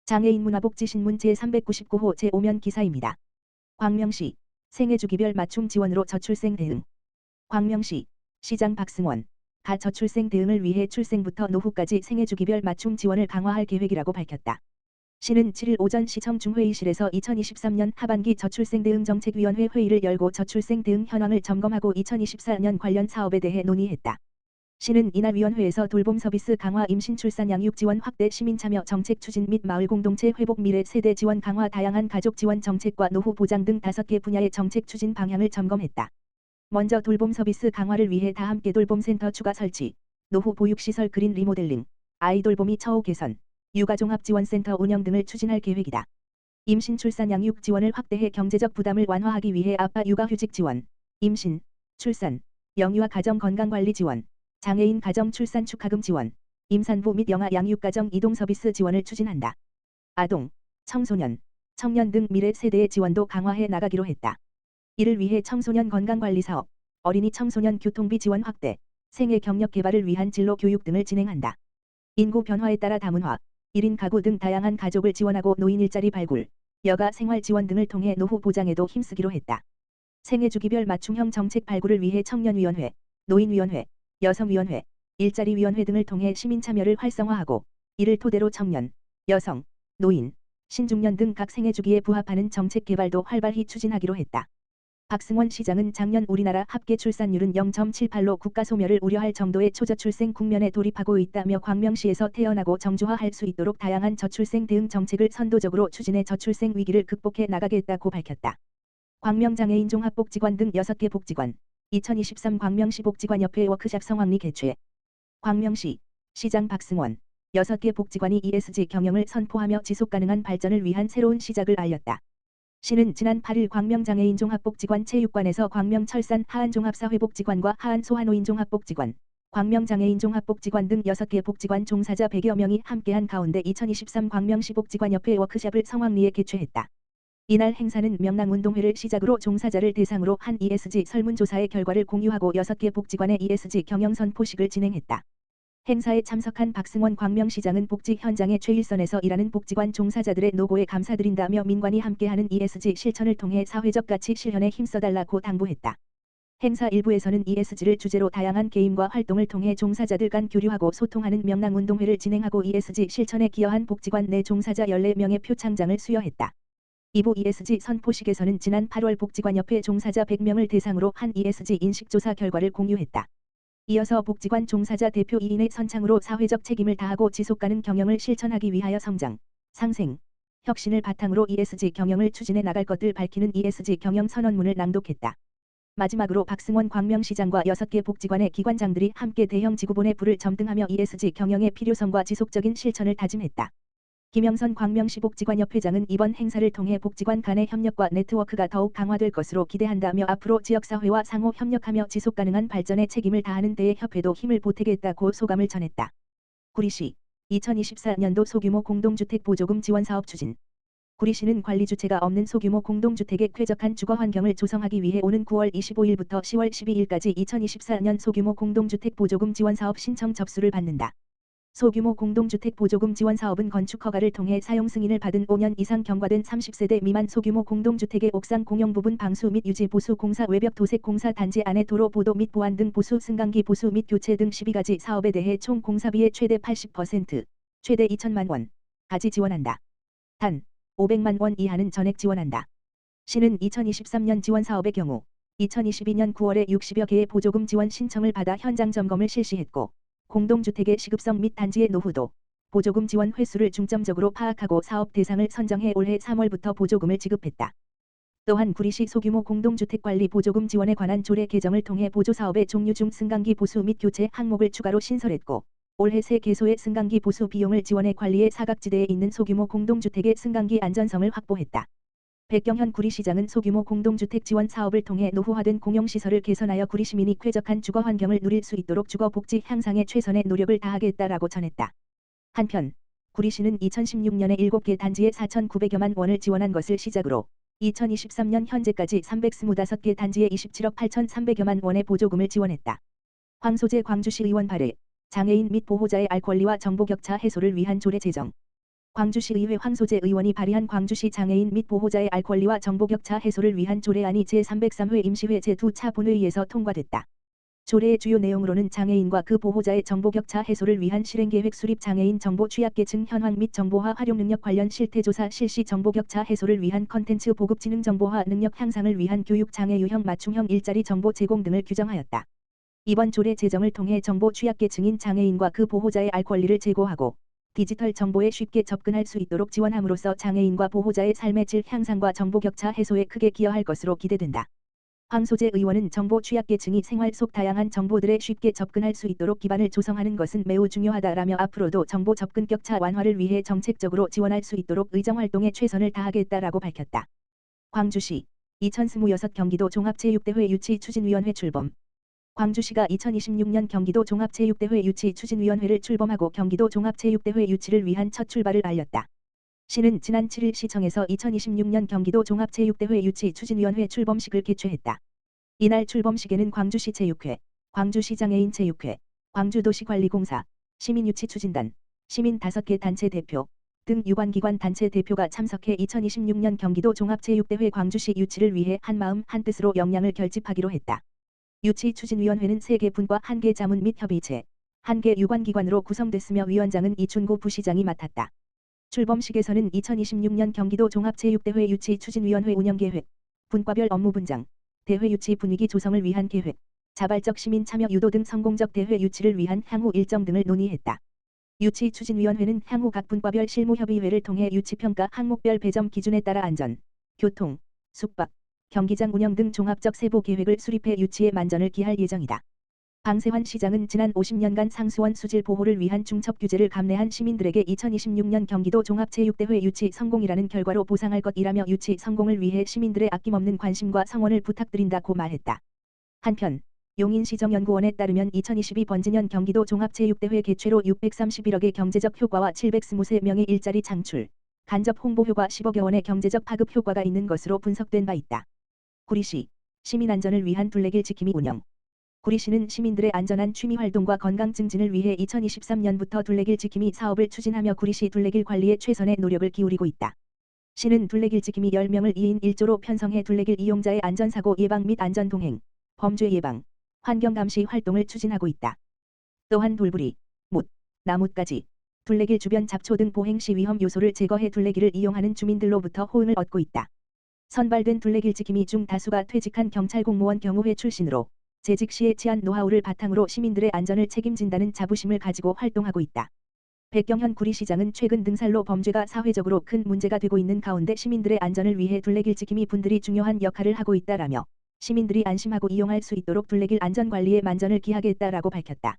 장애인 문화복지신문 제399호 제5면 기사입니다. 광명시 생애주기별 맞춤 지원으로 저출생 대응. 광명시 시장 박승원 가 저출생 대응을 위해 출생부터 노후까지 생애주기별 맞춤 지원을 강화할 계획이라고 밝혔다. 시는 7일 오전 시청 중회의실에서 2023년 하반기 저출생 대응 정책위원회 회의를 열고 저출생 대응 현황을 점검하고 2024년 관련 사업에 대해 논의했다. 시는 이날 위원회에서 돌봄 서비스 강화, 임신 출산 양육 지원 확대, 시민 참여 정책 추진 및 마을 공동체 회복, 미래 세대 지원 강화, 다양한 가족 지원 정책과 노후 보장 등 5개 분야의 정책 추진 방향을 점검했다. 먼저 돌봄 서비스 강화를 위해 다함께 돌봄센터 추가 설치, 노후 보육시설 그린 리모델링, 아이돌봄이 처우 개선, 육아종합지원센터 운영 등을 추진할 계획이다. 임신 출산 양육 지원을 확대해 경제적 부담을 완화하기 위해 아빠 육아휴직 지원, 임신, 출산, 영유아 가정 건강관리 지원, 장애인 가정 출산 축하금 지원, 임산부 및 영아 양육가정 이동 서비스 지원을 추진한다. 아동, 청소년, 청년 등 미래 세대의 지원도 강화해 나가기로 했다. 이를 위해 청소년 건강관리 사업, 어린이 청소년 교통비 지원 확대, 생애 경력 개발을 위한 진로 교육 등을 진행한다. 인구 변화에 따라 다문화, 1인 가구 등 다양한 가족을 지원하고 노인 일자리 발굴, 여가 생활 지원 등을 통해 노후 보장에도 힘쓰기로 했다. 생애주기별 맞춤형 정책 발굴을 위해 청년위원회, 노인위원회, 여성위원회, 일자리위원회 등을 통해 시민 참여를 활성화하고 이를 토대로 청년, 여성, 노인, 신중년 등 각 생애주기에 부합하는 정책 개발도 활발히 추진하기로 했다. 박승원 시장은 작년 우리나라 합계 출산율은 0.78로 국가 소멸을 우려할 정도의 초저출생 국면에 돌입하고 있다며 광명시에서 태어나고 정주화할 수 있도록 다양한 저출생 대응 정책을 선도적으로 추진해 저출생 위기를 극복해 나가겠다고 밝혔다. 광명장애인 종합복지관 등 6개 복지관, 2023 광명시 복지관협회 워크샵 성황리 개최. 광명시 시장 박승원 6개 복지관이 ESG 경영을 선포하며 지속가능한 발전을 위한 새로운 시작을 알렸다. 시는 지난 8일 광명장애인 종합복지관 체육관에서 광명철산 하안종합사회복지관과 하안소아노인 종합복지관, 광명장애인 종합복지관 등 6개 복지관 종사자 100여 명이 함께한 가운데 2023 광명시 복지관협회 워크샵을 성황리에 개최했다. 이날 행사는 명랑운동회를 시작으로 종사자를 대상으로 한 ESG 설문조사의 결과를 공유하고 6개 복지관의 ESG 경영 선포식을 진행했다. 행사에 참석한 박승원 광명시장은 복지 현장의 최일선에서 일하는 복지관 종사자들의 노고에 감사드린다며 민관이 함께하는 ESG 실천을 통해 사회적 가치 실현에 힘써달라고 당부했다. 행사 일부에서는 ESG를 주제로 다양한 게임과 활동을 통해 종사자들 간 교류하고 소통하는 명랑운동회를 진행하고 ESG 실천에 기여한 복지관 내 종사자 14명의 표창장을 수여했다. 2부 ESG 선포식에서는 지난 8월 복지관협회 종사자 100명을 대상으로 한 ESG 인식조사 결과를 공유했다. 이어서 복지관 종사자 대표 2인의 선창으로 사회적 책임을 다하고 지속가능 경영을 실천하기 위하여 성장, 상생, 혁신을 바탕으로 ESG 경영을 추진해 나갈 것을 밝히는 ESG 경영 선언문을 낭독했다. 마지막으로 박승원 광명시장과 6개 복지관의 기관장들이 함께 대형 지구본의 불을 점등하며 ESG 경영의 필요성과 지속적인 실천을 다짐했다. 김영선 광명시 복지관협회장은 이번 행사를 통해 복지관 간의 협력과 네트워크가 더욱 강화될 것으로 기대한다며 앞으로 지역사회와 상호 협력하며 지속가능한 발전에 책임을 다하는 데에 협회도 힘을 보태겠다고 소감을 전했다. 구리시 2024년도 소규모 공동주택 보조금 지원 사업 추진. 구리시는 관리주체가 없는 소규모 공동주택에 쾌적한 주거 환경을 조성하기 위해 오는 9월 25일부터 10월 12일까지 2024년 소규모 공동주택 보조금 지원 사업 신청 접수를 받는다. 소규모 공동주택 보조금 지원 사업은 건축 허가를 통해 사용 승인을 받은 5년 이상 경과된 30세대 미만 소규모 공동주택의 옥상 공용 부분 방수 및 유지 보수 공사, 외벽 도색 공사, 단지 안에 도로 보도 및 보안 등 보수, 승강기 보수 및 교체 등 12가지 사업에 대해 총 공사비의 최대 80%, 최대 2천만 원까지 지원한다. 단 500만 원 이하는 전액 지원한다. 시는 2023년 지원 사업의 경우 2022년 9월에 60여 개의 보조금 지원 신청을 받아 현장 점검을 실시했고 공동주택의 시급성 및 단지의 노후도, 보조금 지원 횟수를 중점적으로 파악하고 사업 대상을 선정해 올해 3월부터 보조금을 지급했다. 또한 구리시 소규모 공동주택관리 보조금 지원에 관한 조례 개정을 통해 보조사업의 종류 중 승강기 보수 및 교체 항목을 추가로 신설했고 올해 새 개소의 승강기 보수 비용을 지원해 관리의 사각지대에 있는 소규모 공동주택의 승강기 안전성을 확보했다. 백경현 구리시장은 소규모 공동주택 지원 사업을 통해 노후화된 공용시설을 개선하여 구리시민이 쾌적한 주거 환경을 누릴 수 있도록 주거복지 향상에 최선의 노력을 다하겠다라고 전했다. 한편 구리시는 2016년에 7개 단지에 4,900여만 원을 지원한 것을 시작으로 2023년 현재까지 325개 단지에 27억 8,300여만 원의 보조금을 지원했다. 황소재 광주시 의원 발의 장애인 및 보호자의 알 권리와 정보 격차 해소를 위한 조례 제정. 광주시의회 황소재 의원이 발의한 광주시 장애인 및 보호자의 알 권리와 정보격차 해소를 위한 조례안이 제303회 임시회 제2차 본회의에서 통과됐다. 조례의 주요 내용으로는 장애인과 그 보호자의 정보격차 해소를 위한 실행계획 수립, 장애인 정보 취약계층 현황 및 정보화 활용 능력 관련 실태조사 실시, 정보격차 해소를 위한 컨텐츠 보급, 지능 정보화 능력 향상을 위한 교육, 장애 유형 맞춤형 일자리 정보 제공 등을 규정하였다. 이번 조례 제정을 통해 정보 취약계층인 장애인과 그 보호자의 알 권리를 제고하고 디지털 정보에 쉽게 접근할 수 있도록 지원함으로써 장애인과 보호자의 삶의 질 향상과 정보격차 해소에 크게 기여할 것으로 기대된다. 황소재 의원은 정보 취약계층이 생활 속 다양한 정보들에 쉽게 접근할 수 있도록 기반을 조성하는 것은 매우 중요하다라며 앞으로도 정보 접근 격차 완화를 위해 정책적으로 지원할 수 있도록 의정활동에 최선을 다하겠다라고 밝혔다. 광주시 2026 경기도 종합체육대회 유치 추진위원회 출범. 광주시가 2026년 경기도 종합체육대회 유치 추진위원회를 출범하고 경기도 종합체육대회 유치를 위한 첫 출발을 알렸다. 시는 지난 7일 시청에서 2026년 경기도 종합체육대회 유치 추진위원회 출범식을 개최했다. 이날 출범식에는 광주시 체육회, 광주시 장애인 체육회, 광주도시관리공사, 시민유치추진단, 시민 5개 단체 대표 등 유관기관 단체 대표가 참석해 2026년 경기도 종합체육대회 광주시 유치를 위해 한마음 한뜻으로 역량을 결집하기로 했다. 유치추진위원회는 3개 분과 1개 자문 및 협의체, 1개 유관기관으로 구성됐으며 위원장은 이춘구 부시장이 맡았다. 출범식에서는 2026년 경기도 종합체육대회 유치추진위원회 운영계획, 분과별 업무 분장, 대회 유치 분위기 조성을 위한 계획, 자발적 시민 참여 유도 등 성공적 대회 유치를 위한 향후 일정 등을 논의했다. 유치추진위원회는 향후 각 분과별 실무협의회를 통해 유치평가 항목별 배점 기준에 따라 안전, 교통, 숙박, 경기장 운영 등 종합적 세부 계획을 수립해 유치에 만전을 기할 예정이다. 방세환 시장은 지난 50년간 상수원 수질 보호를 위한 중첩 규제를 감내한 시민들에게 2026년 경기도 종합체육대회 유치 성공이라는 결과로 보상할 것이라며 유치 성공을 위해 시민들의 아낌없는 관심과 성원을 부탁드린다고 말했다. 한편 용인시정연구원에 따르면 2022 번지년 경기도 종합체육대회 개최로 631억의 경제적 효과와 723명의 일자리 창출, 간접 홍보 효과 10억여 원의 경제적 파급 효과가 있는 것으로 분석된 바 있다. 구리시 시민안전을 위한 둘레길 지킴이 운영. 구리시는 시민들의 안전한 취미활동과 건강 증진을 위해 2023년부터 둘레길 지킴이 사업을 추진하며 구리시 둘레길 관리에 최선의 노력을 기울이고 있다. 시는 둘레길 지킴이 10명을 2인 1조로 편성해 둘레길 이용자의 안전사고 예방 및 안전동행, 범죄 예방, 환경감시 활동을 추진하고 있다. 또한 돌부리, 못, 나뭇가지, 둘레길 주변 잡초 등 보행시 위험 요소를 제거해 둘레길을 이용하는 주민들로부터 호응을 얻고 있다. 선발된 둘레길 지킴이 중 다수가 퇴직한 경찰 공무원 경호회 출신으로 재직 시의 치안 노하우를 바탕으로 시민들의 안전을 책임진다는 자부심을 가지고 활동하고 있다. 백경현 구리시장은 최근 등살로 범죄가 사회적으로 큰 문제가 되고 있는 가운데 시민들의 안전을 위해 둘레길 지킴이 분들이 중요한 역할을 하고 있다라며 시민들이 안심하고 이용할 수 있도록 둘레길 안전관리에 만전을 기하겠다라고 밝혔다.